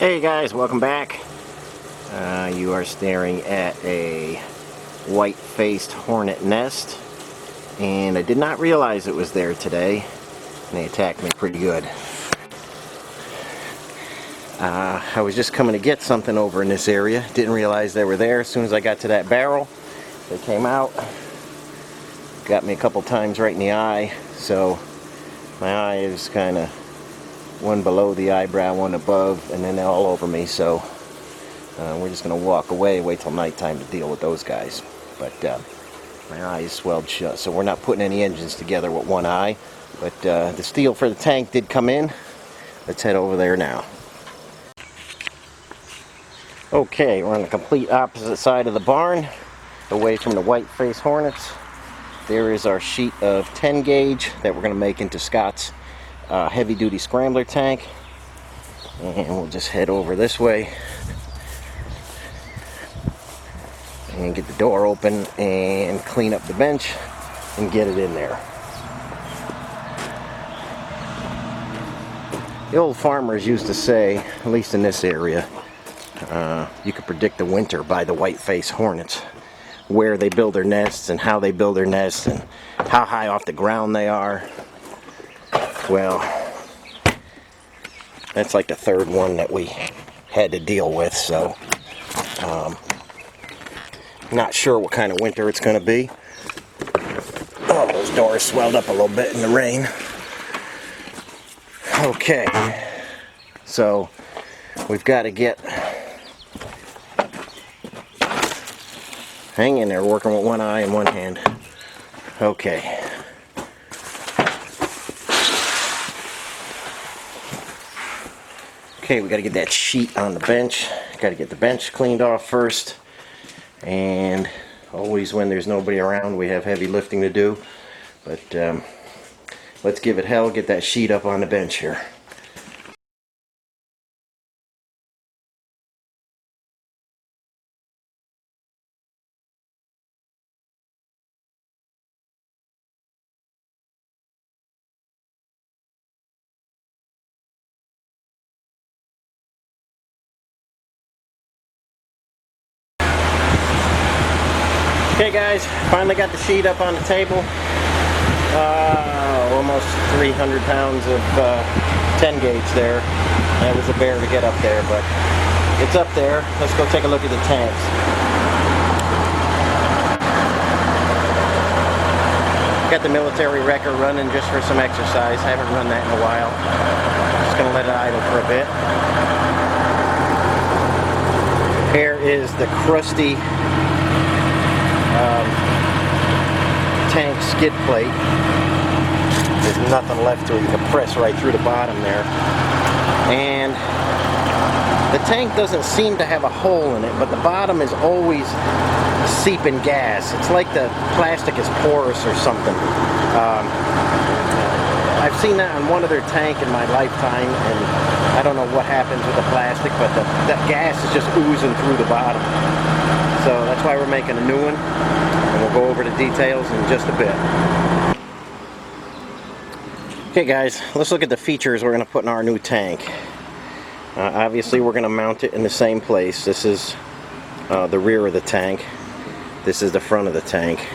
Hey guys, welcome back. You are staring at a white-faced hornet nest, and I did not realize it was there today, and they attacked me pretty good. I was just coming to get something over in this area, didn't realize they were there. As soon as I got to that barrel, they came out, got me a couple times right in the eye, so my eye is kind of one below the eyebrow, one above, and then they're all over me. So we're just going to walk away, wait till nighttime to deal with those guys. But my eye is swelled shut, so we're not putting any engines together with one eye. But the steel for the tank did come in. Let's head over there now. Okay, we're on the complete opposite side of the barn, away from the White Face Hornets. There is our sheet of 10 gauge that we're going to make into Scott's heavy-duty Scrambler tank, and we'll just head over this way and get the door open and clean up the bench and get it in there. The old farmers used to say, at least in this area, you could predict the winter by the White Face Hornets, where they build their nests and how they build their nests and how high off the ground they are. Well, that's like the third one that we had to deal with, so not sure what kind of winter it's going to be. Oh, those doors swelled up a little bit in the rain. Okay, so we've got to get, hang in there, working with one eye and one hand. Okay. Okay, we got to get that sheet on the bench. Got to get the bench cleaned off first. And always when there's nobody around, we have heavy lifting to do. But let's give it hell, get that sheet up on the bench here. Okay guys, finally got the sheet up on the table. Almost 300 pounds of 10 gauge there. That was a bear to get up there, but it's up there. Let's go take a look at the tanks. Got the military wrecker running just for some exercise. Haven't run that in a while. Just gonna let it idle for a bit. Here is the crusty tank skid plate. There's nothing left to it. You can press right through the bottom there. And the tank doesn't seem to have a hole in it, but the bottom is always seeping gas. It's like the plastic is porous or something. I've seen that on one other tank in my lifetime, and I don't know what happens with the plastic, but the gas is just oozing through the bottom. So that's why we're making a new one, and we'll go over the details in just a bit. Okay guys, let's look at the features we're going to put in our new tank. Obviously we're going to mount it in the same place. This is the rear of the tank. This is the front of the tank.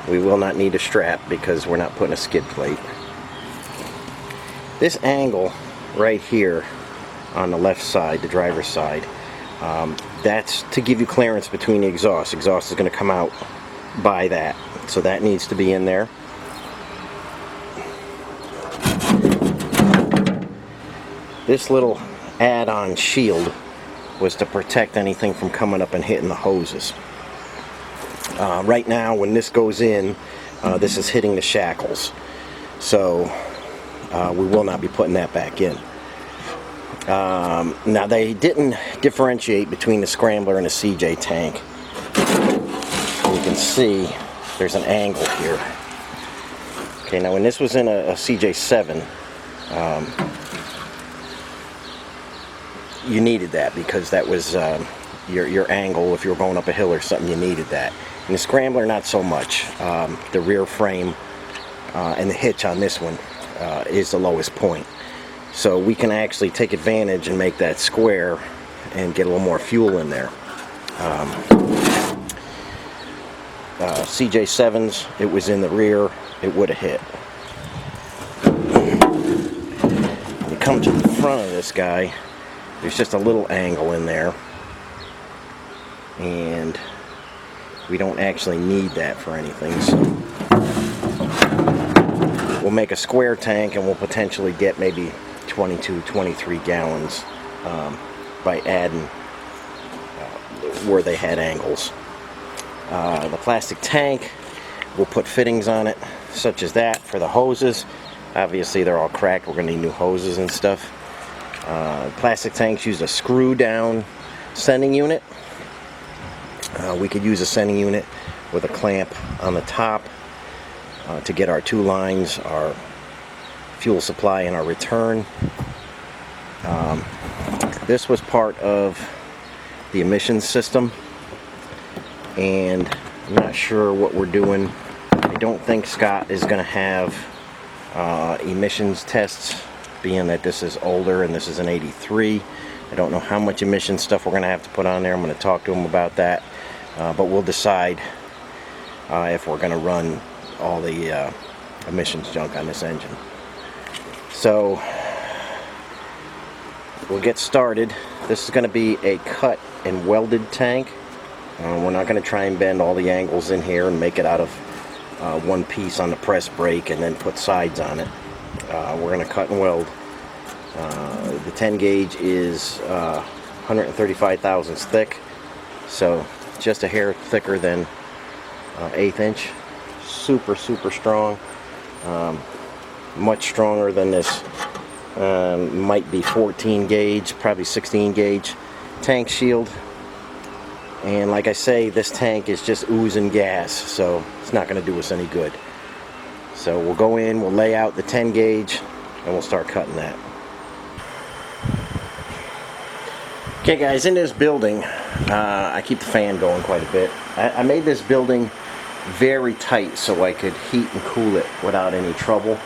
We will not need a strap because we're not putting a skid plate. This angle right here on the left side, the driver's side, that's to give you clearance between the exhaust. Exhaust is going to come out by that, so that needs to be in there. This little add-on shield was to protect anything from coming up and hitting the hoses. Right now when this goes in, this is hitting the shackles, so we will not be putting that back in. Now they didn't differentiate between the Scrambler and the CJ tank. You can see there's an angle here. Okay, now when this was in a CJ7, you needed that because that was your angle. If you were going up a hill or something, you needed that. In the Scrambler, not so much. The rear frame and the hitch on this one is the lowest point. so we can actually take advantage and make that square and get a little more fuel in there. CJ7's, it was in the rear, it would have hit. When you come to the front of this guy, there's just a little angle in there, and we don't actually need that for anything, so we'll make a square tank and we'll potentially get maybe 22, 23 gallons by adding where they had angles. The plastic tank, we'll put fittings on it such as that for the hoses. Obviously they're all cracked, we're going to need new hoses and stuff. Plastic tanks use a screw down sending unit. We could use a sending unit with a clamp on the top to get our two lines, our fuel supply and our return. This was part of the emissions system, and I'm not sure what we're doing. I don't think Scott is going to have emissions tests, being that this is older and this is an 83. I don't know how much emission stuff we're going to have to put on there. I'm going to talk to him about that, but we'll decide if we're going to run all the emissions junk on this engine. So we'll get started. This is going to be a cut and welded tank. We're not going to try and bend all the angles in here and make it out of one piece on the press brake and then put sides on it. We're going to cut and weld. The 10 gauge is 135 thousandths thick, so just a hair thicker than 1/8 inch. Super strong, much stronger than this. Might be 14 gauge, probably 16 gauge tank shield. And like I say, this tank is just oozing gas, so it's not going to do us any good. So we'll go in, we'll lay out the 10 gauge, and we'll start cutting that. Okay guys, in this building, I keep the fan going quite a bit. I made this building very tight so I could heat and cool it without any trouble.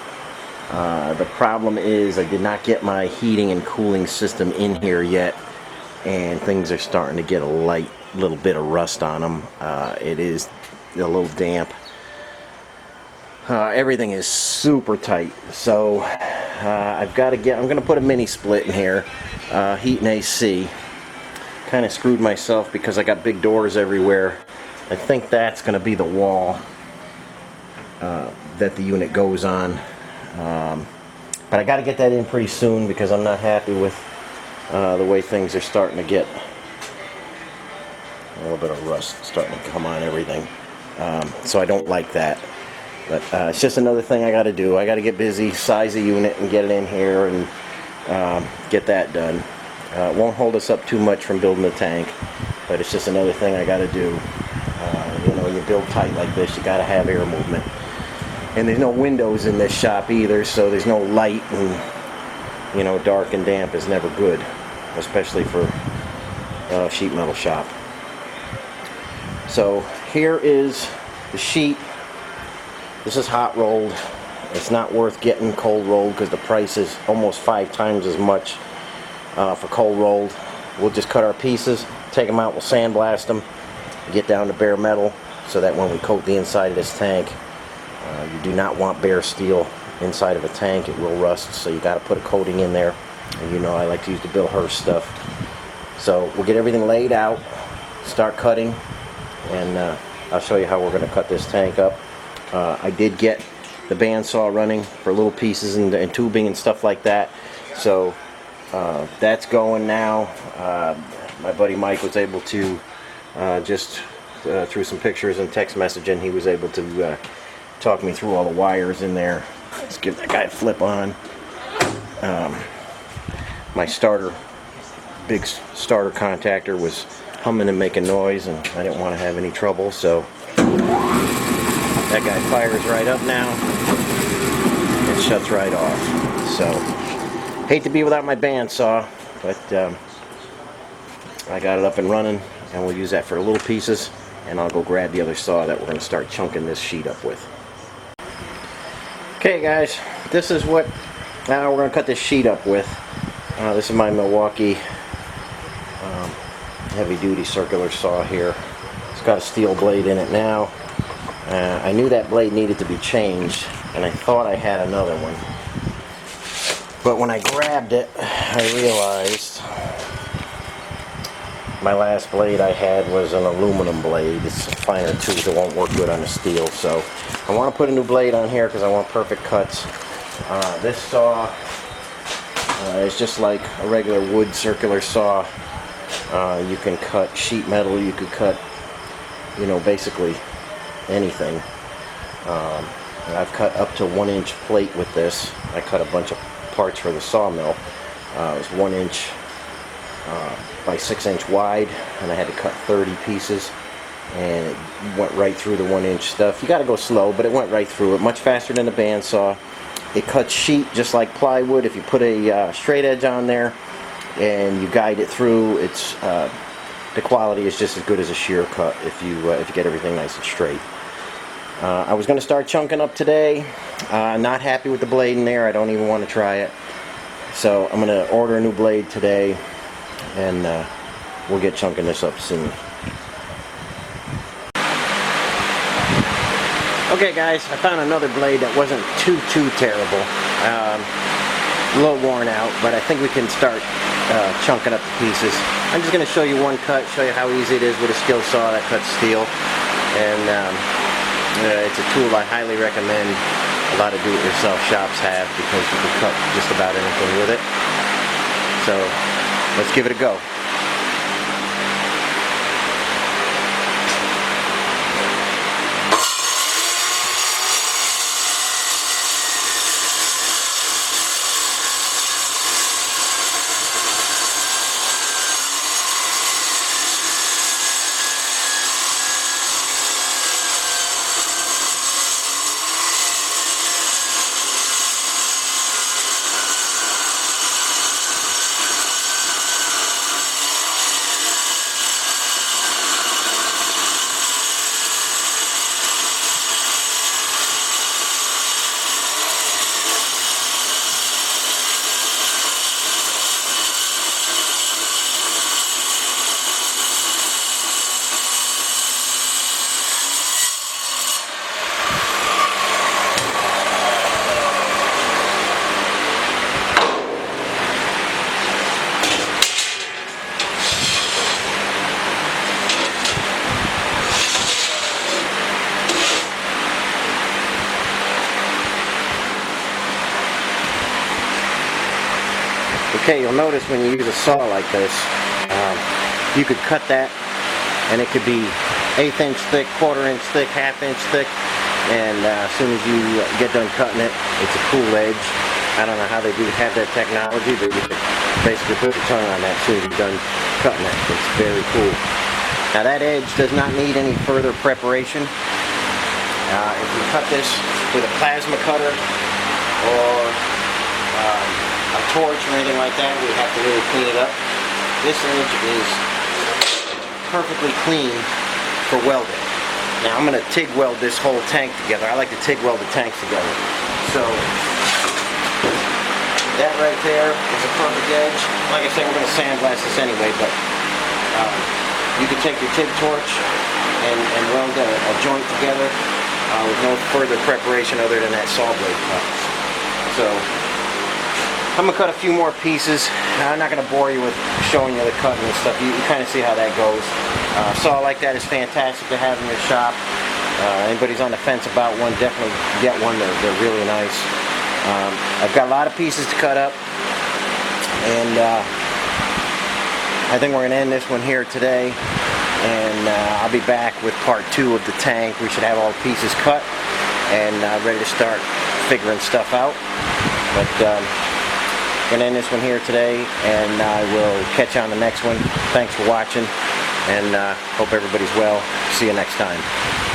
The problem is I did not get my heating and cooling system in here yet, and things are starting to get a little bit of rust on them. It is a little damp. Everything is super tight, so I'm going to put a mini split in here, heat and AC. Kind of screwed myself because I got big doors everywhere. I think that's going to be the wall that the unit goes on. But I got to get that in pretty soon because I'm not happy with the way things are starting to get. A little bit of rust starting to come on everything. So I don't like that. But it's just another thing I got to do. I got to get busy, size the unit, and get it in here and get that done. It won't hold us up too much from building the tank, but it's just another thing I got to do. You know, when you build tight like this, you got to have air movement. And there's no windows in this shop either, so there's no light, and you know, dark and damp is never good, especially for a sheet metal shop. So here is the sheet. This is hot rolled. It's not worth getting cold rolled because the price is almost 5 times as much for cold rolled. We'll just cut our pieces, take them out, we'll sandblast them, get down to bare metal so that when we coat the inside of this tank, you do not want bare steel inside of a tank. It will rust, so you got to put a coating in there. And you know I like to use the Bill Hurst stuff. So we'll get everything laid out, start cutting, and I'll show you how we're going to cut this tank up. I did get the bandsaw running for little pieces and tubing and stuff like that. So that's going now. My buddy Mike was able to just through some pictures and text messaging, he was able to talk me through all the wires in there. Let's give that guy a flip on. My big starter contactor was humming and making noise, and I didn't want to have any trouble, so that guy fires right up now and shuts right off. So hate to be without my bandsaw, but I got it up and running, and we'll use that for little pieces, and I'll go grab the other saw that we're going to start chunking this sheet up with. Okay guys, this is what Now we're going to cut this sheet up with. This is my Milwaukee heavy-duty circular saw here. It's got a steel blade in it now. I knew that blade needed to be changed, and I thought I had another one. But when I grabbed it, I realized my last blade I had was an aluminum blade. It's a finer tooth. It won't work good on the steel. So I want to put a new blade on here because I want perfect cuts. This saw is just like a regular wood circular saw. You can cut sheet metal. You could cut, you know, basically anything. I've cut up to 1-inch plate with this. I cut a bunch of parts for the sawmill. It was 1 inch by 6 inch wide, and I had to cut 30 pieces, and it went right through the 1 inch stuff. You got to go slow, but it went right through it, much faster than the bandsaw. It cuts sheet just like plywood. If you put a straight edge on there and you guide it through, it's the quality is just as good as a shear cut if you get everything nice and straight. I was going to start chunking up today. Not happy with the blade in there. I don't even want to try it. So I'm going to order a new blade today, and we'll get chunking this up soon. Okay guys, I found another blade that wasn't too terrible. A little worn out, but I think we can start chunking up the pieces. I'm just going to show you one cut, show you how easy it is with a skill saw that cuts steel. And it's a tool I highly recommend a lot of do-it-yourself shops have, because you can cut just about anything with it. So let's give it a go. Okay, you'll notice when you use a saw like this, you could cut that, and it could be 1/8 inch thick, 1/4 inch thick, 1/2 inch thick, and as soon as you get done cutting it, it's a cool edge. I don't know how they do have that technology, but you could basically put your tongue on that as soon as you're done cutting it. It's very cool. Now that edge does not need any further preparation. If you cut this with a plasma cutter or a torch or anything like that, we have to really clean it up. This edge is perfectly clean for welding. Now I'm going to TIG weld this whole tank together. I like to TIG weld the tanks together. So that right there is a perfect edge. Like I said, we're going to sandblast this anyway, but you can take your TIG torch and weld a joint together with no further preparation other than that saw blade cut. So I'm going to cut a few more pieces. I'm not going to bore you with showing you the cutting and stuff. You kind of see how that goes. A saw like that is fantastic to have in your shop. Anybody's on the fence about one, definitely get one. They're really nice. I've got a lot of pieces to cut up, and I think we're going to end this one here today, and I'll be back with part 2 of the tank. We should have all the pieces cut and ready to start figuring stuff out. But I'm going to end this one here today, and I will catch you on the next one. Thanks for watching, and hope everybody's well. See you next time.